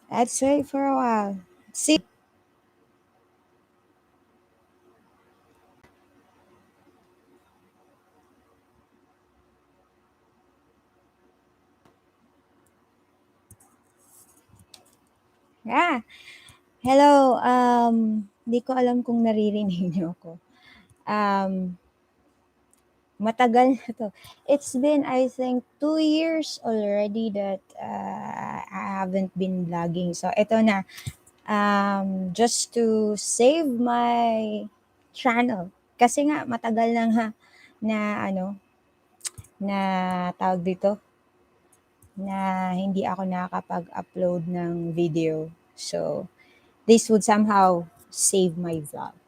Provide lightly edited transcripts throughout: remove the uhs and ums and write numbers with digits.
Let's wait for a while. See, yeah. Hello, di ko alam kung naririnig niyo ako. Um, Matagal na 'to. It's been, I think, 2 years already that I haven't been vlogging. So, ito na. Just to save my channel. Kasi nga, matagal na nga na na tawag dito, na hindi ako nakakapag-upload ng video. So, this would somehow save my vlog.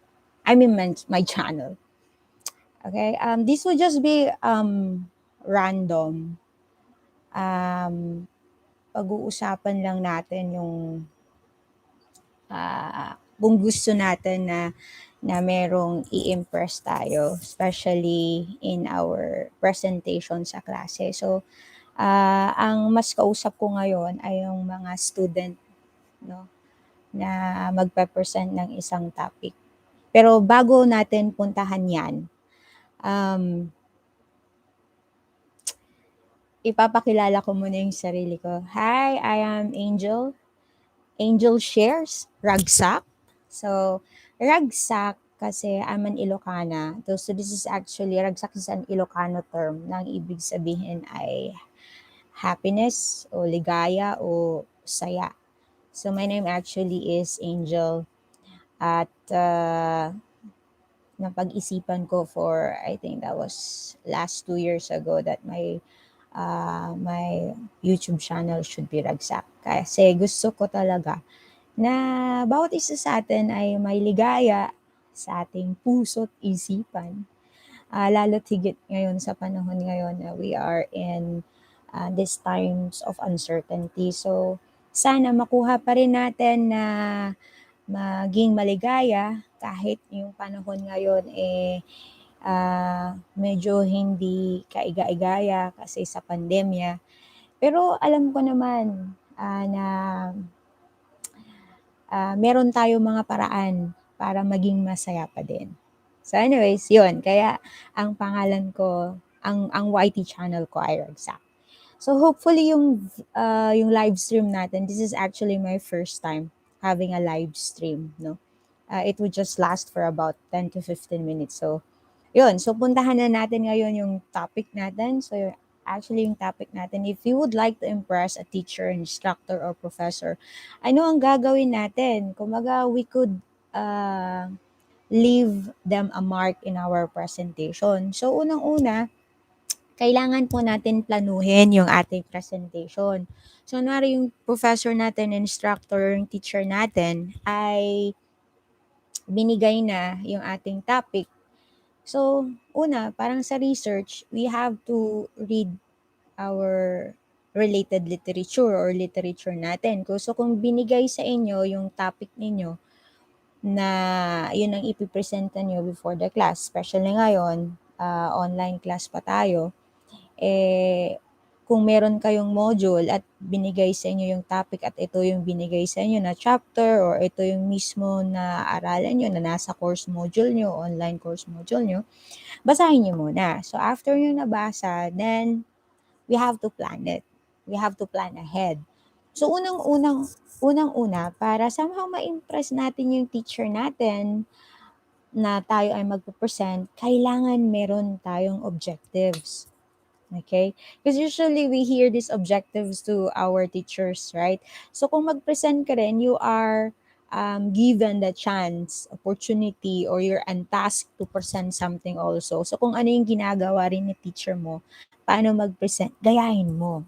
I mean, my channel. Okay? This would just be random. Um, Pag-uusapan lang natin yung kung gusto natin na merong i-impress tayo, especially in our presentation sa klase. So, ang mas kausap ko ngayon ay yung mga student, no, na magpe-present ng isang topic. Pero bago natin puntahan yan, um, ipapakilala ko muna yung sarili ko. Hi, I am Angel. Angel Shares, Ragsak. So, Ragsak kasi I'm an Ilocana. So, this is actually, Ragsak is an Ilocano term na ang ibig sabihin ay happiness o ligaya o saya. So, my name actually is Angel. At napag-isipan ko for, I think that was last 2 years ago that my YouTube channel should be Ragsak. Kasi gusto ko talaga na bawat isa sa atin ay may ligaya sa ating puso't isipan. Lalo't higit ngayon sa panahon ngayon na we are in these times of uncertainty. So, sana makuha pa rin natin na maging maligaya kahit yung panahon ngayon medyo hindi kaiga-igaya kasi sa pandemya. Pero alam ko naman na meron tayong mga paraan para maging masaya pa din. So anyways, yun. Kaya ang pangalan ko, ang YT channel ko ay Ragsak. So hopefully yung live stream natin, this is actually my first time having a live stream, no? It would just last for about 10 to 15 minutes. So yun, so puntahan na natin ngayon yung topic natin. So actually yung topic natin, if you would like to impress a teacher, instructor, or professor, ano ang gagawin natin? Kumaga, we could uh, leave them a mark in our presentation. So unang-una, kailangan po natin planuhin yung ating presentation. So, kunwari yung professor natin, instructor, yung teacher natin ay binigay na yung ating topic. So, una, parang sa research, we have to read our related literature or literature natin. So, kung binigay sa inyo yung topic ninyo na yun ang ipipresenta nyo before the class, especially ngayon, online class pa tayo, kung meron kayong module at binigay sa inyo yung topic at ito yung binigay sa inyo na chapter or ito yung mismo na aralan nyo na nasa course module nyo, online course module nyo, basahin nyo muna. So, after nyo nabasa, then we have to plan it. We have to plan ahead. So, unang-una, para somehow ma-impress natin yung teacher natin na tayo ay magpo-present, kailangan meron tayong objectives. Okay? Because usually we hear these objectives to our teachers, right? So kung mag-present ka rin, you are given the chance, opportunity, or you're untasked to present something also. So kung ano yung ginagawa rin ni teacher mo, paano mag-present, gayahin mo.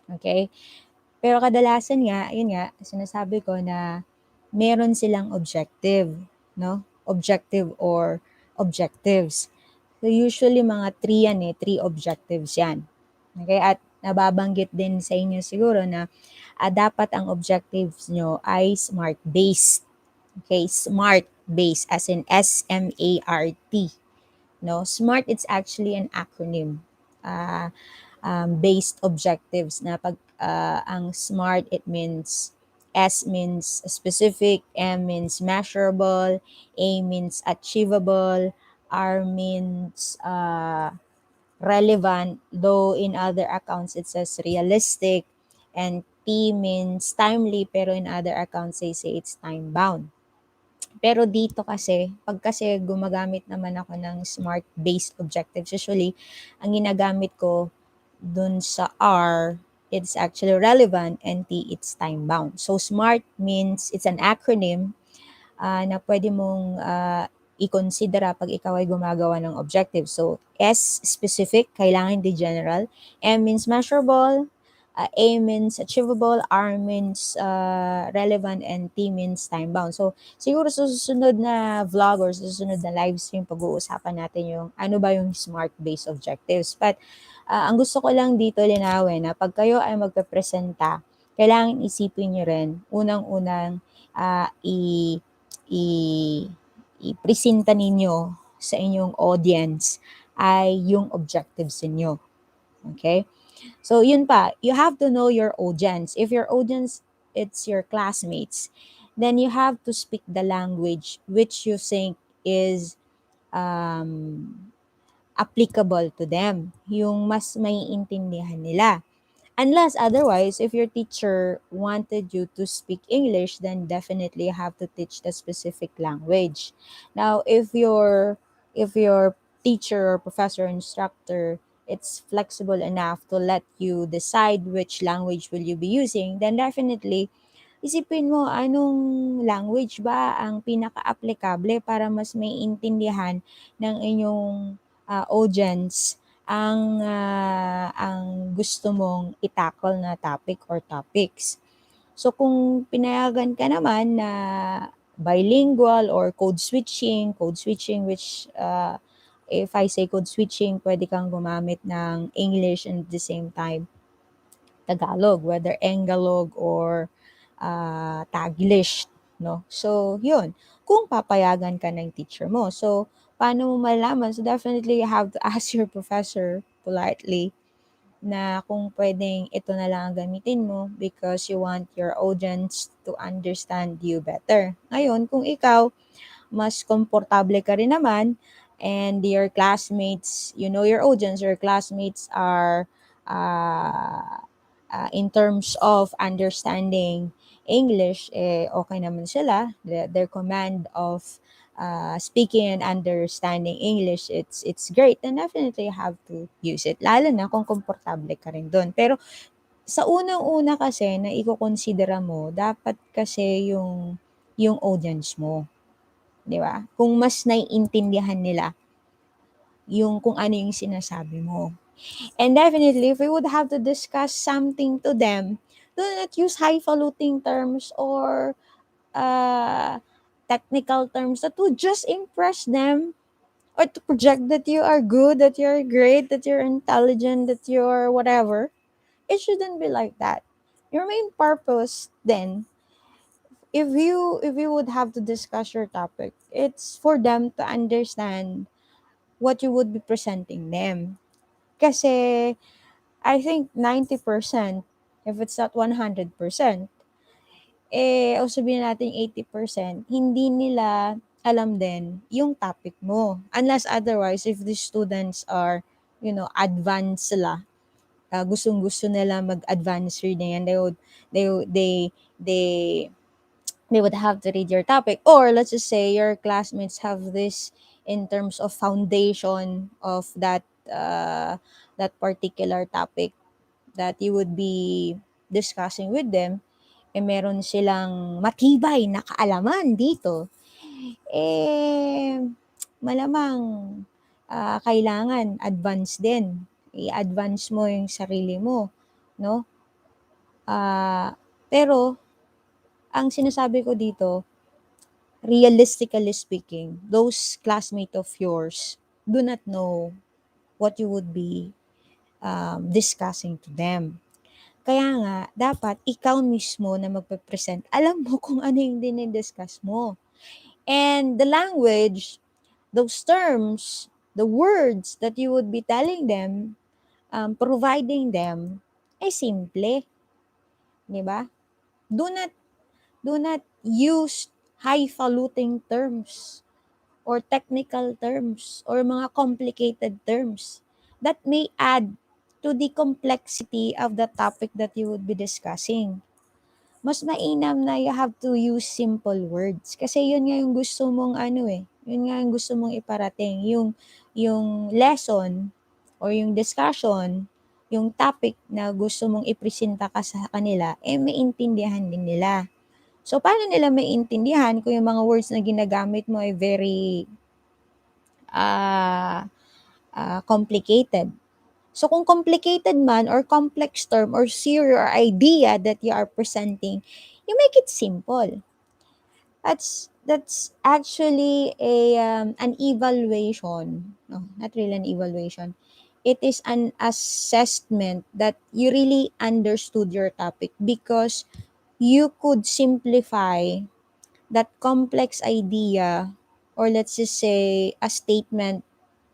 Okay? Pero kadalasan nga, yun nga, sinasabi ko na meron silang objective, no? Objective or objectives. So usually mga 3 yan 3 objectives yan. Okay? At nababanggit din sa inyo siguro na dapat ang objectives nyo ay SMART-based. Okay? SMART-based as in SMART. No? SMART, it's actually an acronym. Based objectives na pag ang SMART, it means S means specific, M means measurable, A means achievable, R means relevant, though in other accounts it says realistic, and T means timely, pero in other accounts they say it's time-bound. Pero dito kasi, pag kasi gumagamit naman ako ng SMART-based objectives, usually, ang ginagamit ko dun sa R, it's actually relevant, and T, it's time-bound. So, SMART means, it's an acronym na pwede mong i-considera pag ikaw ay gumagawa ng objective. So, S, specific, kailangan hindi general. M means measurable. A means achievable. R means relevant. And T means time-bound. So, siguro sa susunod na vlog or sa susunod na live stream, pag-uusapan natin yung ano ba yung SMART-based objectives. But, ang gusto ko lang dito linawin na pag kayo ay magpe-presenta, kailangan isipin nyo rin, unang-unang i i ipresenta ninyo sa inyong audience ay yung objectives ninyo. Okay? So, yun pa, you have to know your audience. If your audience, it's your classmates, then you have to speak the language which you think is um, applicable to them. Yung mas maiintindihan nila. Unless otherwise, if your teacher wanted you to speak English, then definitely you have to teach the specific language. Now, if your teacher or professor or instructor it's flexible enough to let you decide which language will you be using, then definitely isipin mo anong language ba ang pinaka-applicable para mas maiintindihan ng inyong audience ang gusto mong i-tackle na topic or topics. So kung pinayagan ka naman na bilingual or code switching which if I say code switching, pwede kang gumamit ng English and at the same time Tagalog, whether Engalog or Taglish, no? So, yun. Kung papayagan ka ng teacher mo. So, paano mo malaman? So, definitely you have to ask your professor politely na kung pwedeng ito na lang ang gamitin mo because you want your audience to understand you better. Ngayon, kung ikaw, mas komportable ka rin naman and your classmates, you know your audience, your classmates are in terms of understanding English, okay naman sila. Their command of speaking and understanding English, it's great. And definitely you have to use it. Lalo na kung komportable ka rin doon. Pero sa unang-una kasi na iko-considera mo, dapat kasi yung audience mo. 'Di ba? Kung mas naiintindihan nila yung kung ano yung sinasabi mo. And definitely, if we would have to discuss something to them, do not use highfalutin terms or uh, technical terms that would just impress them or to project that you are good, that you're great, that you're intelligent, that you're whatever. It shouldn't be like that. Your main purpose then, if you would have to discuss your topic, it's for them to understand what you would be presenting them. Kasi I think 90%, if it's not 100%, o sabihin natin 80%, hindi nila alam din yung topic mo. Unless otherwise, if the students are, advanced sila, gustong-gusto nila mag-advance reading and they, would- they would have to read your topic. Or let's just say your classmates have this in terms of foundation of that particular topic that you would be discussing with them, meron silang matibay na kaalaman dito, malamang kailangan advance din. I-advance mo yung sarili mo, no? Pero, ang sinasabi ko dito, realistically speaking, those classmates of yours do not know what you would be discussing to them. Kaya nga, dapat ikaw mismo na magpe-present, alam mo kung ano yung dinidiscuss mo. And the language, those terms, the words that you would be telling them, providing them, ay simple. Di ba? Do not Do not use highfalutin terms or technical terms or mga complicated terms that may add to the complexity of the topic that you would be discussing. Mas mainam na you have to use simple words kasi yun nga yung gusto mong yun nga yung gusto mong iparating, yung lesson or yung discussion, yung topic na gusto mong ipresenta ka sa kanila, maintindihan din nila. So, paano nila maintindihan kung yung mga words na ginagamit mo ay very ah, complicated? So, kung complicated man or complex term or theory or idea that you are presenting, you make it simple. That's actually an evaluation. No, not really an evaluation. It is an assessment that you really understood your topic because you could simplify that complex idea, or let's just say a statement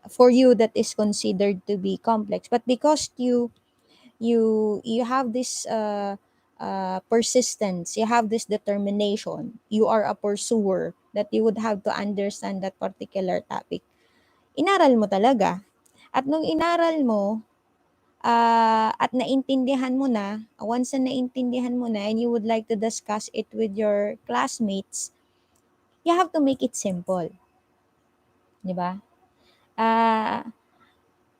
for you that is considered to be complex, but because you have this persistence, you have this determination, you are a pursuer that you would have to understand that particular topic. Inaral mo talaga. At nung inaral mo, at naintindihan mo na, once na naintindihan mo na and you would like to discuss it with your classmates, you have to make it simple. Di ba? Ah,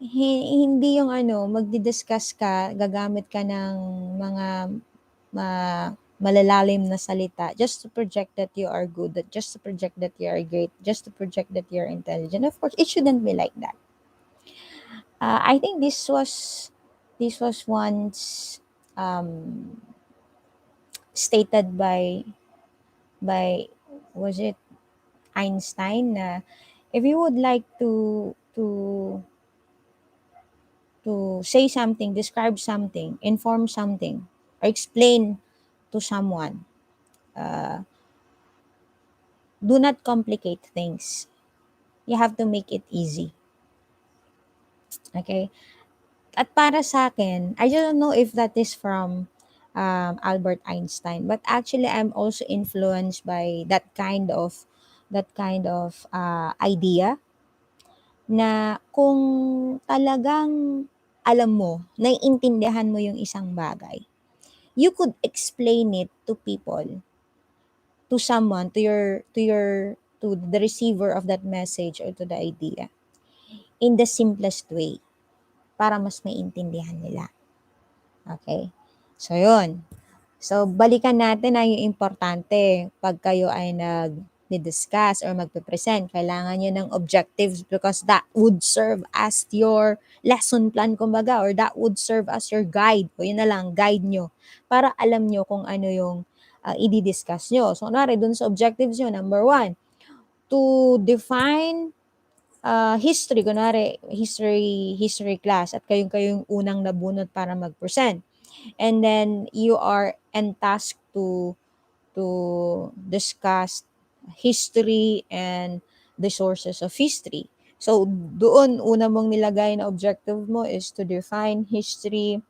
hindi yung magdi-discuss ka, gagamit ka ng mga malalalim na salita just to project that you are good, just to project that you are great, just to project that you're intelligent. Of course, it shouldn't be like that. I think this was once stated by was it Einstein na if you would like to say something, describe something, inform something, or explain to someone, do not complicate things. You have to make it easy. Okay? At para sa akin, I don't know if that is from Albert Einstein, but actually I'm also influenced by that kind of idea na kung talagang alam mo, naiintindihan mo yung isang bagay, you could explain it to people, to someone, to the receiver of that message or to the idea in the simplest way para mas maintindihan nila. Okay? So, yun. So, balikan natin na yung importante pag kayo ay nag-discuss or magpe-present. Kailangan nyo ng objectives because that would serve as your lesson plan, kumbaga, or that would serve as your guide. O yun na lang, guide nyo para alam nyo kung ano yung i-discuss nyo. So, kunwari, dun sa objectives nyo, number 1, to define history, kunwari, history class at kayong unang nabunot para mag-present. And then you are tasked to discuss history and the sources of history. So doon una mong nilagay na objective mo is to define history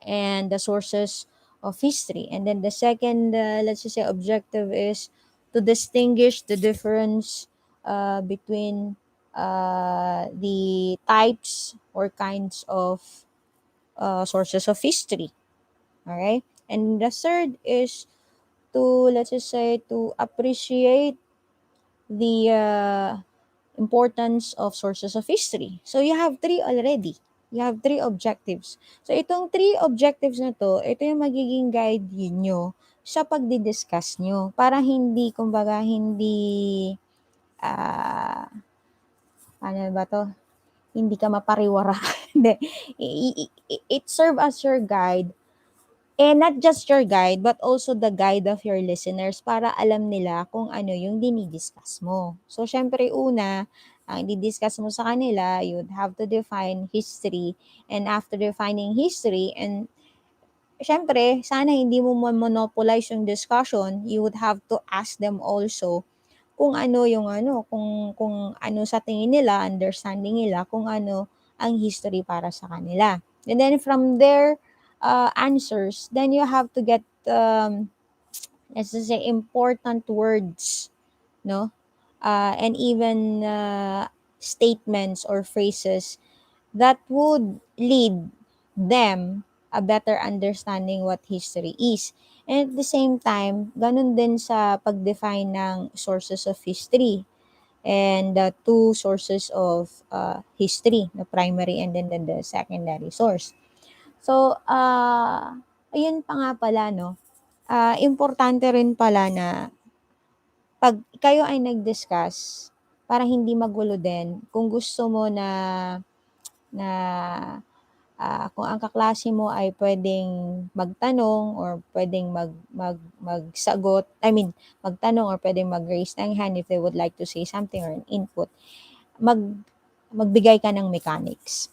and the sources of history. And then the second, let's just say, objective is to distinguish the difference between the types or kinds of sources of history. All right. And the third is to, let's just say, to appreciate the importance of sources of history. So you have three already. You have three objectives. So itong three objectives na to, ito yung magiging guide nyo sa pagdi-discuss nyo para hindi, kumbaga, hindi, ano ba to? Hindi ka mapariwara. Hindi. It serve as your guide. And not just your guide, but also the guide of your listeners para alam nila kung ano yung dinidiscuss mo. So, syempre, una, ang didiscuss mo sa kanila, you'd have to define history. And after defining history, and syempre, sana hindi mo monopolize yung discussion, you would have to ask them also kung ano yung kung ano sa tingin nila, understanding nila, kung ano ang history para sa kanila. And then from their answers, then you have to get let's just say important words, no? And even statements or phrases that would lead them a better understanding what history is. And at the same time, ganun din sa pag-define ng sources of history and the two sources of history, the primary and then the secondary source. So, ayun pa nga pala, no? Importante rin pala na pag kayo ay nag-discuss, para hindi magulo din, kung gusto mo na kung ang kaklase mo ay pwedeng magtanong or pwedeng magsagot, I mean, magtanong or pwedeng mag-raise ng hand if they would like to say something or an input, mag magbigay ka ng mechanics.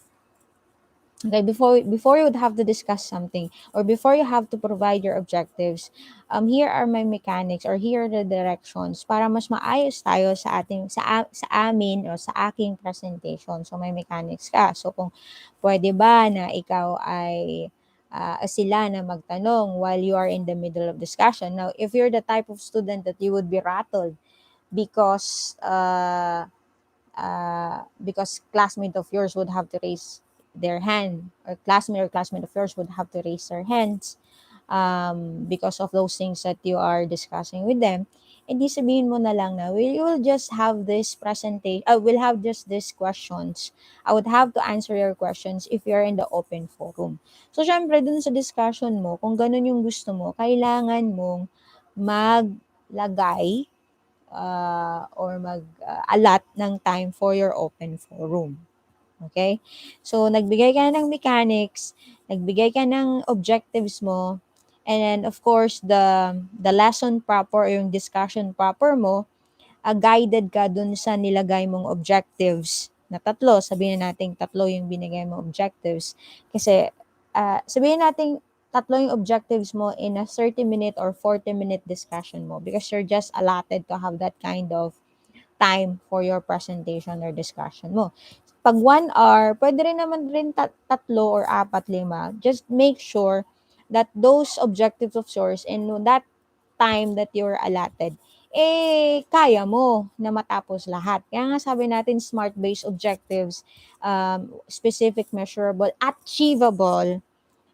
Okay, before you would have to discuss something or before you have to provide your objectives, here are my mechanics or here are the directions para mas maayos tayo sa amin o sa aking presentation. So may mechanics ka. So kung pwede ba na ikaw ay sila na magtanong while you are in the middle of discussion. Now, if you're the type of student that you would be rattled because classmate of yours would have to raise their hand, or classmate of yours would have to raise their hands because of those things that you are discussing with them, hindi sabihin mo na lang na we will just have this presentation, we'll have just these questions. I would have to answer your questions if you're in the open forum. So, syempre, dun sa discussion mo, kung ganun yung gusto mo, kailangan mong maglagay or mag-allot ng time for your open forum. Okay? So, nagbigay ka ng mechanics, nagbigay ka ng objectives mo, and then, of course, the lesson proper or yung discussion proper mo, guided ka dun sa nilagay mong objectives na tatlo. Sabihin natin tatlo yung binigay mong objectives. Kasi, sabihin natin tatlo yung objectives mo in a 30-minute or 40-minute discussion mo because you're just allotted to have that kind of time for your presentation or discussion mo. Pag 1 hour, pwede rin naman rin tatlo or apat, lima. Just make sure that those objectives of yours in that time that you're allotted, kaya mo na matapos lahat. Kaya nga sabi natin, SMART-based objectives, specific, measurable, achievable,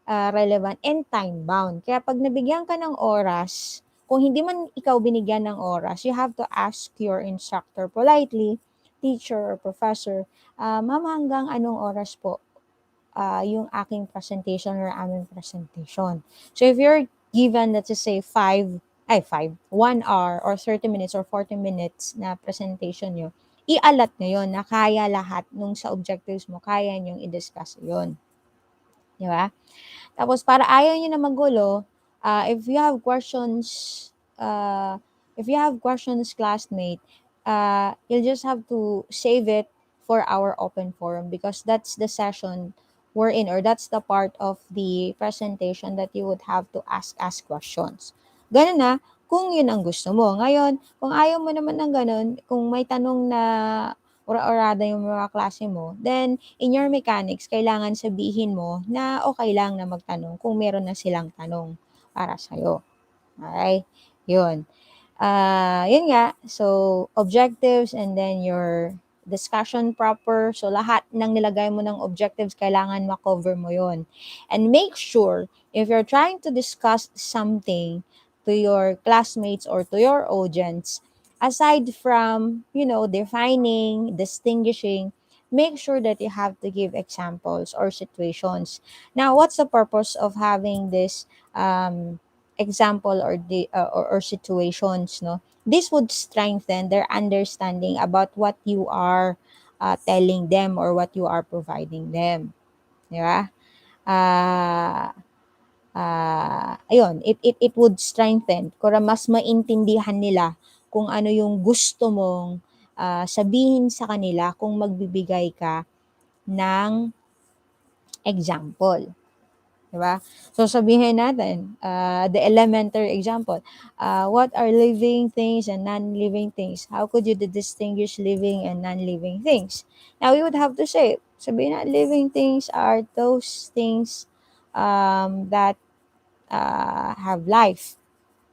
relevant, and time-bound. Kaya pag nabigyan ka ng oras, kung hindi man ikaw binigyan ng oras, you have to ask your instructor politely, teacher or professor, ma'am, hanggang anong oras po yung aking presentation or aming presentation. So if you're given, let's just say 1 hour or 30 minutes or 40 minutes na presentation nyo, i-allot nyo yun na kaya lahat nung sa objectives mo, kaya nyong i-discuss yun. Di ba? Tapos para ayaw niyo na magulo, if you have questions, classmate, you'll just have to save it for our open forum because that's the session we're in or that's the part of the presentation that you would have to ask questions. Ganun na, kung yun ang gusto mo. Ngayon, kung ayaw mo naman ng ganun, kung may tanong na ora-orada yung mga klase mo, then in your mechanics, kailangan sabihin mo na okay lang na magtanong kung meron na silang tanong para sa'yo. Alright? Yun. Yun nga. So, objectives and then your discussion proper. So, lahat ng nilagay mo ng objectives, kailangan ma-cover mo yun. And make sure, if you're trying to discuss something to your classmates or to your audience, aside from, defining, distinguishing, make sure that you have to give examples or situations. Now, what's the purpose of having this example or situations, no? This would strengthen their understanding about what you are telling them or what you are providing them. Di ba? Ayun, it would strengthen para mas maintindihan nila kung ano yung gusto mong sabihin sa kanila kung magbibigay ka ng example. Diba? So sabihin natin, the elementary example, what are living things and non-living things? How could you distinguish living and non-living things? Now, we would have to say, sabihin na, living things are those things that have life.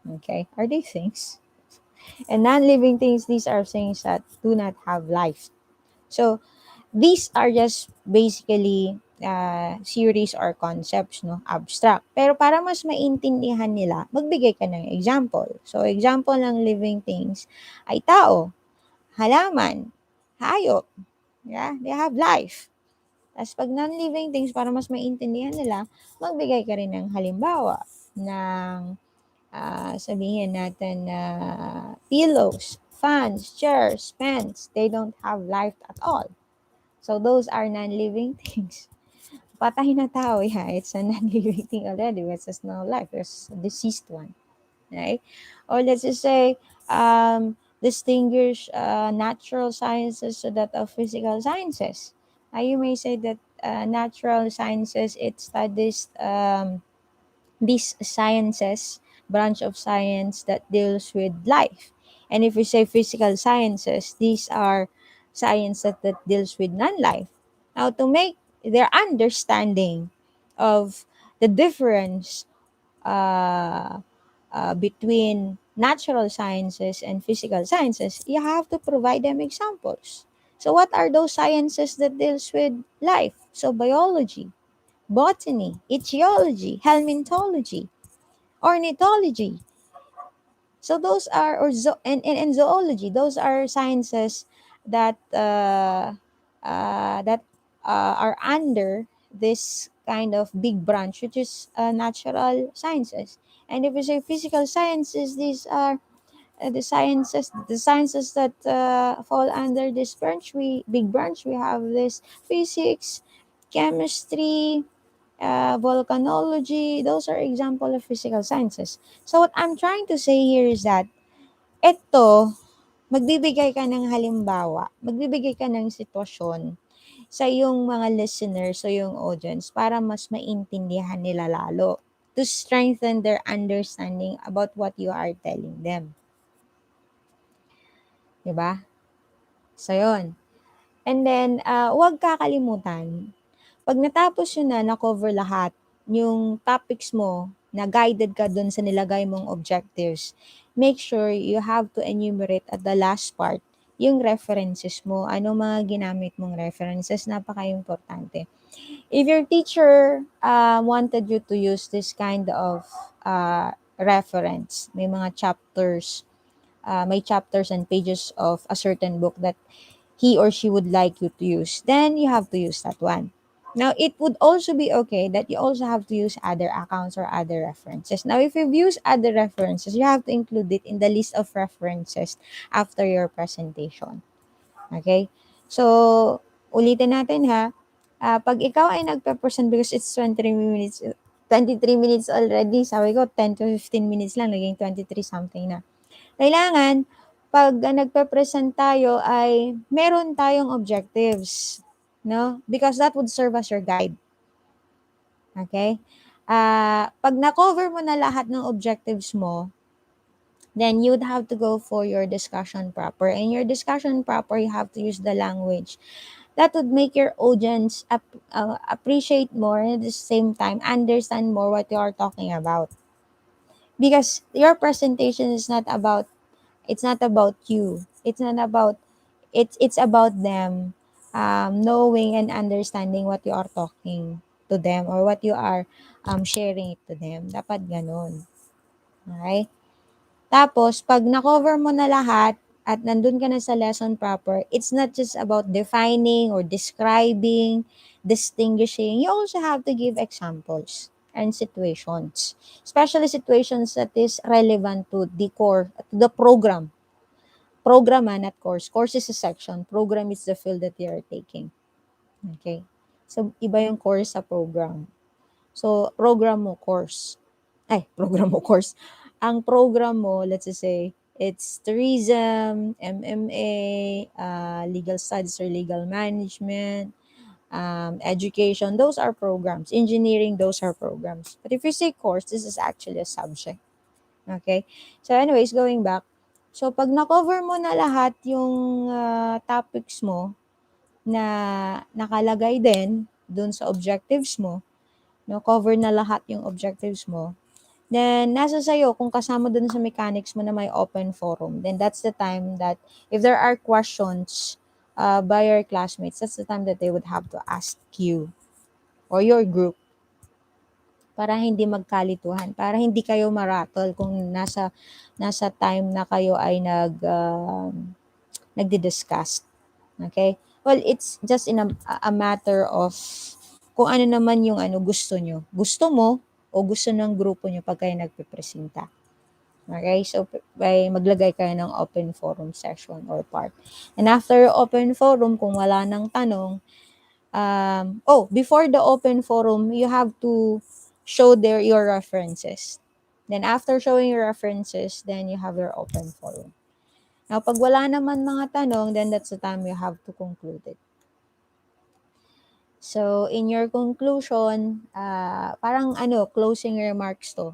Okay? Are they things? And non-living things, these are things that do not have life. So, these are just basically series or concepts, no? Abstract. Pero para mas maintindihan nila, magbigay ka ng example. So, example ng living things ay tao, halaman, hayop. Yeah? They have life. Tapos pag non-living things, para mas maintindihan nila, magbigay ka rin ng halimbawa ng sabihin natin na pillows, fans, chairs, pens. They don't have life at all. So those are non-living things. Patay na tao, yeah, it's a non-living thing already. It's just no life. There's a deceased one, right? Or let's just say, distinguish natural sciences to that of physical sciences. You may say that natural sciences, it studies these sciences, branch of science that deals with life. And if we say physical sciences, these are sciences that deals with non-life. Now, to make their understanding of the difference uh, between natural sciences and physical sciences, you have to provide them examples. So, what are those sciences that deals with life? So, biology, botany, etiology, helminthology, ornithology. So those are and zoology. Those are sciences that that are under this kind of big branch, which is natural sciences. And if we say physical sciences, these are the sciences that fall under this branch. We big branch. We have this physics, chemistry, volcanology. Those are example of physical sciences. So what I'm trying to say here is that eto, magbibigay ka ng halimbawa, magbibigay ka ng sitwasyon sa iyong mga listeners o yung audience para mas maintindihan nila lalo to strengthen their understanding about what you are telling them. 'Di ba? So, yun. And then, huwag kakalimutan, pag natapos yun na-cover lahat, yung topics mo, na guided ka dun sa nilagay mong objectives, make sure you have to enumerate at the last part yung references mo. Ano mga ginamit mong references, napaka-importante. If your teacher wanted you to use this kind of reference, may chapters and pages of a certain book that he or she would like you to use, then you have to use that one. Now, it would also be okay that you also have to use other accounts or other references. Now, if you've used other references, you have to include it in the list of references after your presentation. Okay? So, ulitin natin ha. Pag ikaw ay nagpe-present, because it's 23 minutes already, sabi ko 10 to 15 minutes lang, naging 23 something na. Kailangan, pag nagpe-present tayo ay meron tayong objectives, no? Because that would serve as your guide. Okay? Pag na-cover mo na lahat ng objectives mo, then you'd have to go for your discussion proper. In your discussion proper, you have to use the language that would make your audience appreciate more, and at the same time understand more what you are talking about. Because your presentation is not about, it's not about you. It's about them knowing and understanding what you are talking to them, or what you are sharing it to them. Dapat ganun. Okay? Tapos, pag na-cover mo na lahat at nandun ka na sa lesson proper, it's not just about defining or describing, distinguishing. You also have to give examples and situations. Especially situations that is relevant to the core, to the program. Program, not course. Course is a section. Program is the field that you are taking. Okay? So, iba yung course sa program. So, program mo, course. Program mo, course. Ang program mo, let's just say, it's tourism, MMA, legal studies or legal management, education. Those are programs. Engineering, those are programs. But if you say course, this is actually a subject. Okay? So anyways, going back. So pag na-cover mo na lahat yung topics mo na nakalagay din dun sa objectives mo, no, cover na lahat yung objectives mo, Then, nasa sa'yo kung kasama dun sa mechanics mo na may open forum. Then, that's the time that if there are questions by your classmates, that's the time that they would have to ask you or your group para hindi magkalituhan, para hindi kayo maratol kung nasa time na kayo ay nagdi-discuss. Okay? Well, it's just in a matter of kung ano naman yung gusto nyo. Gusto mo o gusto ng grupo nyo pag kayo nagpipresenta. Okay? So, maglagay kayo ng open forum session or part. And after open forum, kung wala nang tanong, before the open forum, you have to show your references. Then after showing your references, then you have your open forum. Now, pag wala naman mga tanong, then that's the time you have to conclude it. So, in your conclusion, parang closing remarks to.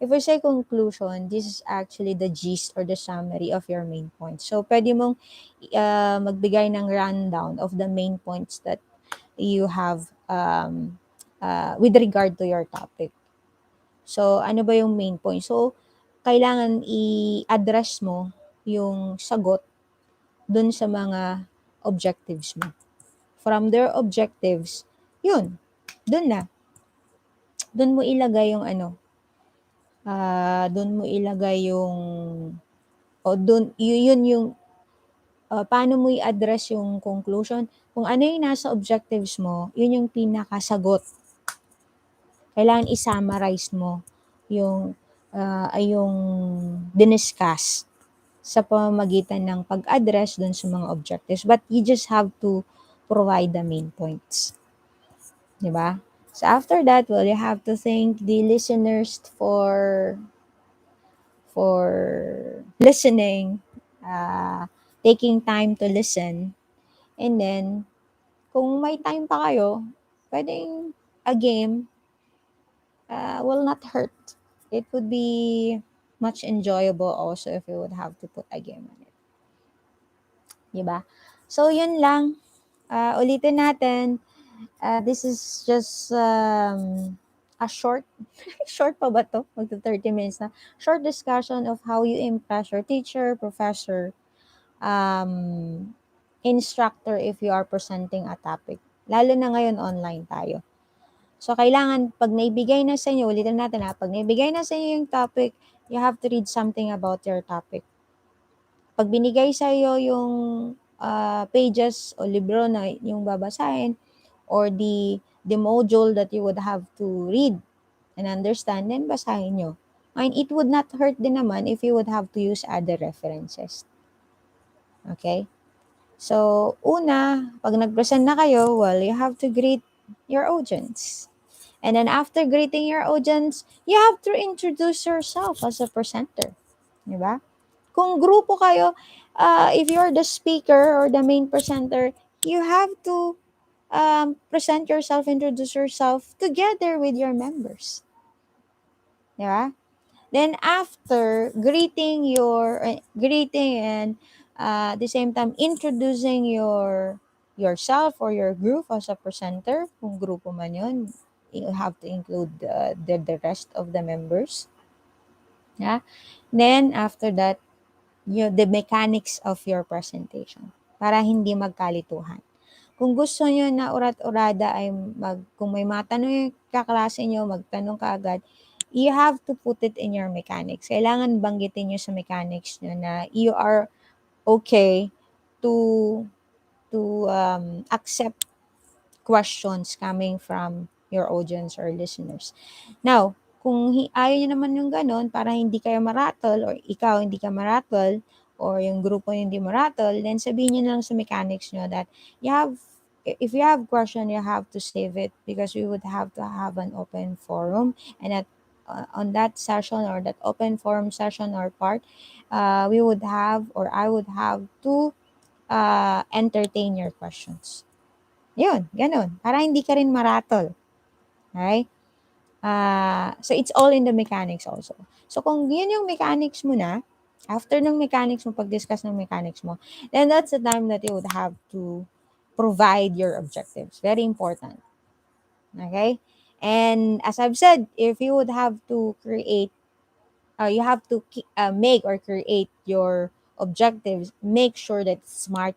If we say conclusion, this is actually the gist or the summary of your main points. So, pwede mong magbigay ng rundown of the main points that you have with regard to your topic. So, ano ba yung main point? So, kailangan i-address mo yung sagot dun sa mga objectives mo. From their objectives, yun, dun na. Dun mo ilagay yung dun mo ilagay yung, yun yung, paano mo i-address yung conclusion. Kung ano yung nasa objectives mo, yun yung pinakasagot. Kailangan i-summarize mo yung, yung diniscuss sa pamamagitan ng pag-address dun sa mga objectives. But you just have to provide the main points. Diba? So after that, well, you have to thank the listeners for listening, taking time to listen. And then, kung may time pa kayo, pwedeng a game will not hurt. It would be much enjoyable also if you would have to put a game on it. Diba? So, yun lang. Ulitin natin. This is just a short, short pa ba to? Magto 30 minutes na. Short discussion of how you impress your teacher, professor, instructor if you are presenting a topic. Lalo na ngayon online tayo. So, kailangan, pag naibigay na sa inyo, ulitin natin pag naibigay na sa inyo yung topic, you have to read something about your topic. Pag binigay sa iyo yung pages o libro na yung babasahin, or the module that you would have to read and understand, then basahin nyo. And it would not hurt din naman if you would have to use other references. Okay? So, una, pag nag-present na kayo, well, you have to greet your audience. And then after greeting your audience, you have to introduce yourself as a presenter. Diba? Kung grupo kayo, if you're the speaker or the main presenter, you have to present yourself, introduce yourself together with your members. Diba? Then after greeting and at the same time introducing yourself or your group as a presenter, kung grupo man yun, you have to include the rest of the members. Yeah. Then after that, the mechanics of your presentation para hindi magkalituhan. Kung gusto nyo na urat-urada ay kung may matanong yung kaklase nyo, magtanong ka agad, you have to put it in your mechanics. Kailangan banggitin nyo sa mechanics nyo na you are okay to accept questions coming from your audience or listeners. Now, kung ayaw nyo naman yung ganon, para hindi kayo maratol or ikaw hindi ka maratol or yung grupo hindi maratol, then sabihin nyo lang sa mechanics nyo that if you have question, you have to save it because we would have to have an open forum, and on that session or that open forum session or part, we would have or I would have to entertain your questions. Yun, ganun. Para hindi ka rin maratol. Okay? So, it's all in the mechanics also. So, kung yun yung mechanics mo na, after ng mechanics mo, pag-discuss ng mechanics mo, then that's the time that you would have to provide your objectives. Very important. Okay? And as I've said, if you would have to create, you have to make or create your objectives, make sure that smart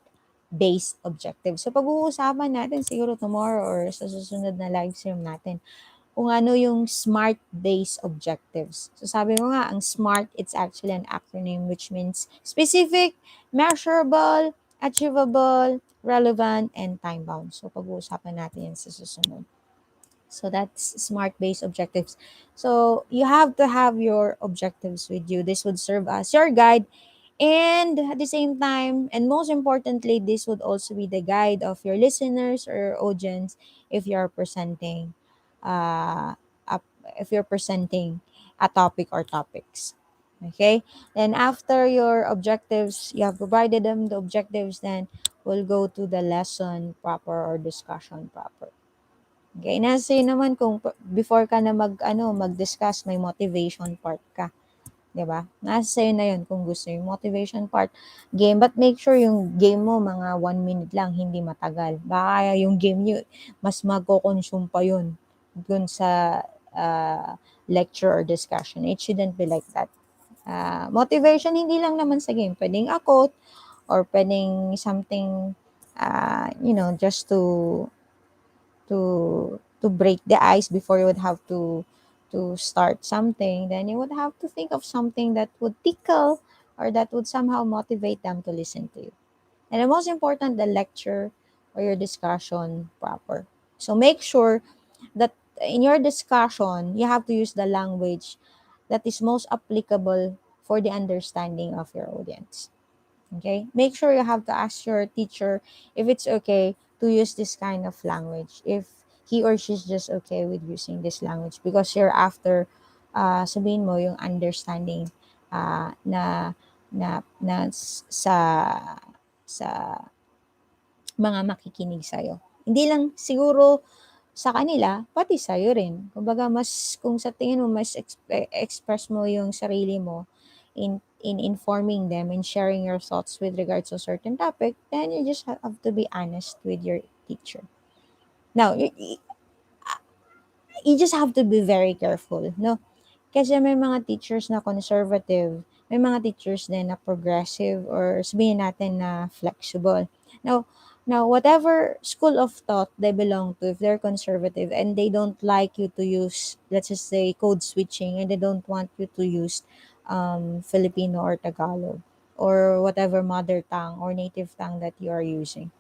based objectives. So pag-uusapan natin siguro tomorrow or sa susunod na live stream natin kung ano yung SMART based objectives. So sabi ko nga, ang SMART, it's actually an acronym which means specific, measurable, achievable, relevant, and time-bound. So pag-uusapan natin yan sa susunod. So that's SMART based objectives. So you have to have your objectives with you. This would serve as your guide. And at the same time, and most importantly, this would also be the guide of your listeners or audience if you're presenting, uh, a, if you're presenting a topic or topics. Okay. Then after your objectives, you have provided them the objectives. Then we'll go to the lesson proper or discussion proper. Okay, nasa sa'yo naman kung before ka na mag-discuss, may motivation part ka, 'di ba? Nasa sa'yo na 'yon kung gusto yung motivation part, game. But make sure yung game mo mga 1 minute lang, hindi matagal. Baka yung game niyo mas magko-consume pa 'yun dun sa lecture or discussion. It shouldn't be like that. Motivation hindi lang naman sa game. Pwedeng a quote or pwedeng something, just to break the ice before you would have to start something, then you would have to think of something that would tickle or that would somehow motivate them to listen to you. And the most important, the lecture or your discussion proper. So make sure that in your discussion you have to use the language that is most applicable for the understanding of your audience. Okay, make sure you have to ask your teacher if it's okay to use this kind of language, if he or she's just okay with using this language, because you're after sabihin mo yung understanding na sa mga makikinig sa'yo. Hindi lang siguro sa kanila, pati sa'yo rin. Kumbaga, mas, kung sa tingin mo, mas express mo yung sarili mo in informing them and sharing your thoughts with regards to a certain topic, then you just have to be honest with your teacher. Now, you just have to be very careful, no? Kasi may mga teachers na conservative, may mga teachers din na progressive or sabihin natin na flexible. Now, whatever school of thought they belong to, if they're conservative and they don't like you to use, let's just say, code switching, and they don't want you to use Filipino or Tagalog or whatever mother tongue or native tongue that you are using,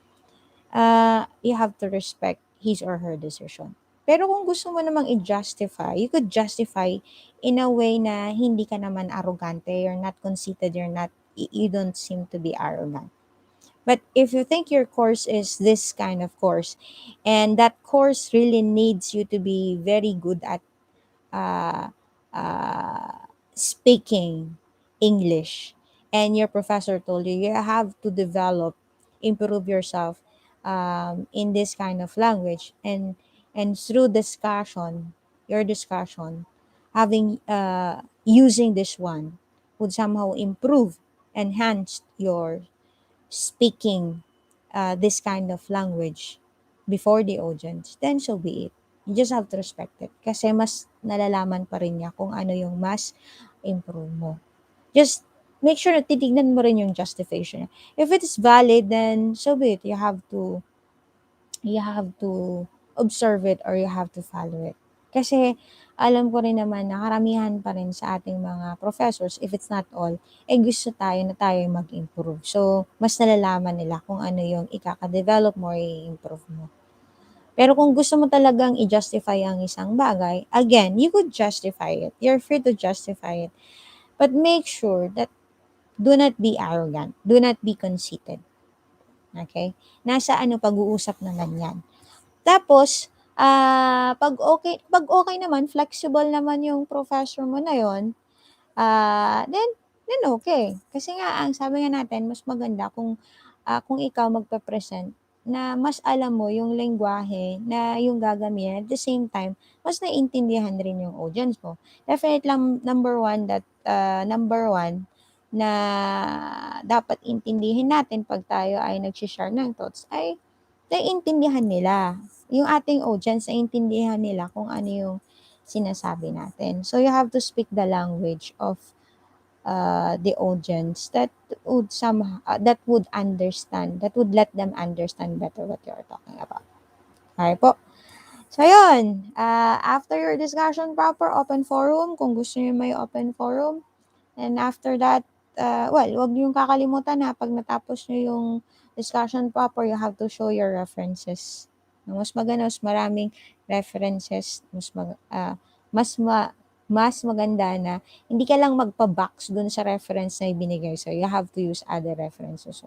you have to respect his or her decision. Pero kung gusto mo namang i-justify, you could justify in a way na hindi ka naman arrogante, you're not conceited, you don't seem to be arrogant. But if you think your course is this kind of course, and that course really needs you to be very good at uh, uh, speaking English, and your professor told you you have to improve yourself in this kind of language, and through discussion, your discussion, having using this one would somehow improve, enhance your speaking this kind of language before the audience, then so be it. You just have to respect it. Kasi mas nalalaman pa rin niya kung ano yung mas improve mo. Just make sure na titignan mo rin yung justification. If it is valid, then so be it. You have to observe it or you have to follow it. Kasi alam ko rin naman na karamihan pa rin sa ating mga professors, if it's not all, gusto tayo na tayo mag-improve. So, mas nalalaman nila kung ano yung ikaka-develop mo or i-improve mo. Pero kung gusto mo talagang i-justify ang isang bagay, again, you could justify it. You're free to justify it. But make sure that do not be arrogant. Do not be conceited. Okay? Nasa pag-uusap naman yan. Tapos, pag okay naman, flexible naman yung professor mo na yon, then okay. Kasi nga, ang sabi nga natin, mas maganda kung ikaw magpe-present na mas alam mo yung lengguwahe na yung gagamitin. At the same time, mas naiintindihan rin yung audience mo. Definitely lang, number one na dapat intindihin natin pag tayo ay nag-share ng thoughts ay naiintindihan nila. Yung ating audience, naiintindihan nila kung ano yung sinasabi natin. So, you have to speak the language of the audience that would understand, that would let them understand better what you are talking about. Okay po. So, yun. After your discussion proper, open forum. Kung gusto niyo may open forum. And after that, wag niyong kakalimutan na pag natapos niyo yung discussion proper, you have to show your references. Mas maganda, mas maraming references, mas maganda na hindi ka lang magpa-box dun sa reference na ibinigay. So, you have to use other references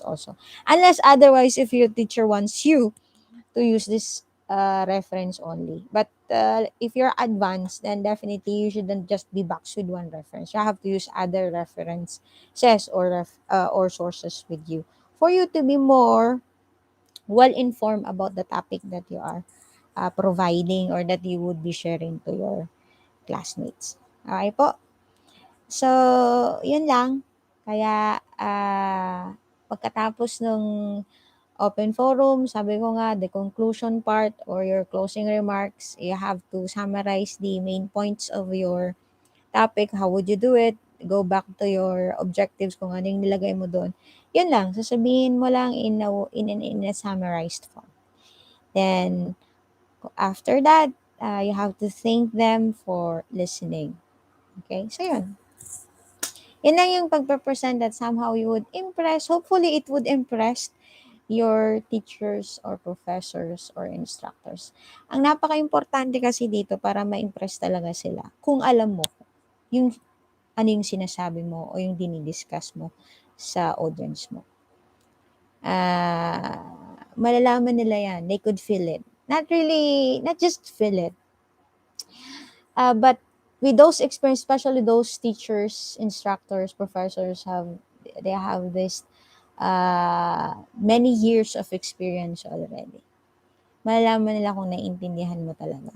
also. Unless otherwise, if your teacher wants you to use this reference only. But if you're advanced, then definitely you shouldn't just be boxed with one reference. You have to use other references or sources with you for you to be more well informed about the topic that you are providing or that you would be sharing to your classmates. Okay po? So, yun lang. Kaya, pagkatapos ng open forum, sabi ko nga, the conclusion part or your closing remarks, you have to summarize the main points of your topic. How would you do it? Go back to your objectives kung ano yung nilagay mo doon. Yun lang, sasabihin mo lang in a summarized form. Then, after that, you have to thank them for listening. Okay? So, yun. Yun lang yung pagpe-present that somehow you would impress. Hopefully, it would impress your teachers or professors or instructors. Ang napaka-importante kasi dito para ma-impress talaga sila kung alam mo yung ano yung sinasabi mo o yung dinidiscuss mo sa audience mo. Malalaman nila yan. They could feel it. Not just feel it. But with those experience, especially those teachers, instructors, professors they have this many years of experience already. Malalaman nila kung naiintindihan mo talaga.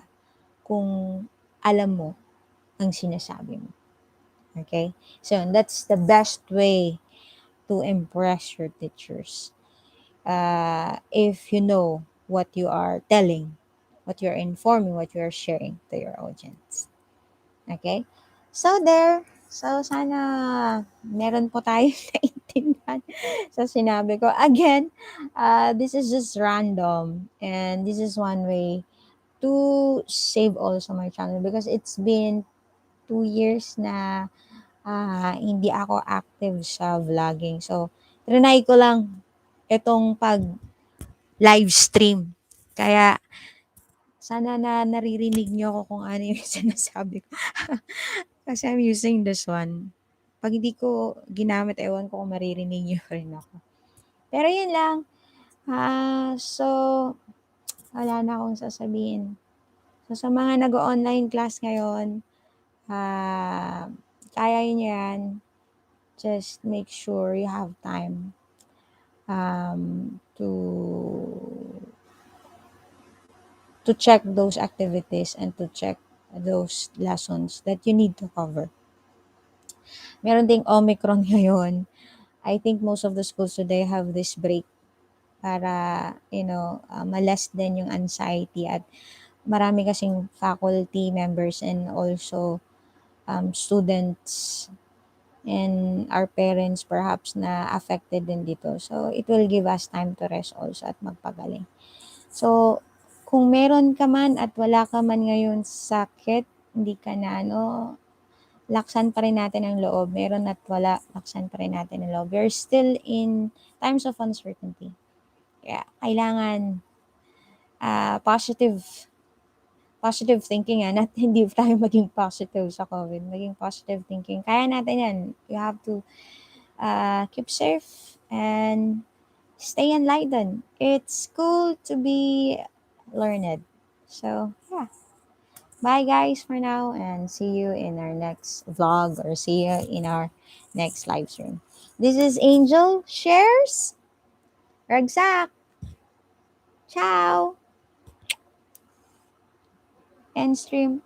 Kung alam mo ang sinasabi mo. Okay? So, that's the best way to impress your teachers. If you know what you are telling, what you are informing, what you are sharing to your audience. Okay? So, there. So, sana meron po tayo naintindihan sa sinabi ko. Again, this is just random. And this is one way to save also my channel because it's been 2 years na hindi ako active sa vlogging. So, trinay ko lang itong live stream. Kaya, sana na naririnig nyo ako kung ano yung sinasabi ko. Kasi I'm using this one. Pag hindi ko ginamit, ewan ko kung maririnig nyo rin ako. Pero yun lang. So, wala na akong sasabihin. So, sa mga nag-online class ngayon, kaya nyo yan. Just make sure you have time to check those activities and to check those lessons that you need to cover. Meron ding Omicron ngayon. I think most of the schools today have this break para, ma-less din yung anxiety at marami kasing faculty members and also students and our parents perhaps na affected din dito. So, it will give us time to rest also at magpagaling. So, kung meron ka man at wala ka man ngayon sakit, hindi ka na laksan pa rin natin ang loob. Meron at wala, laksan pa rin natin ang loob. We're still in times of uncertainty. Kaya, kailangan positive thinking not hindi tayo maging positive sa COVID. Maging positive thinking. Kaya natin yan. You have to keep safe and stay enlightened. It's cool to be learned. So, yeah. Bye guys for now and see you in our next vlog or see you in our next live stream. This is Angel Shares. Ragzak. Ciao. End stream.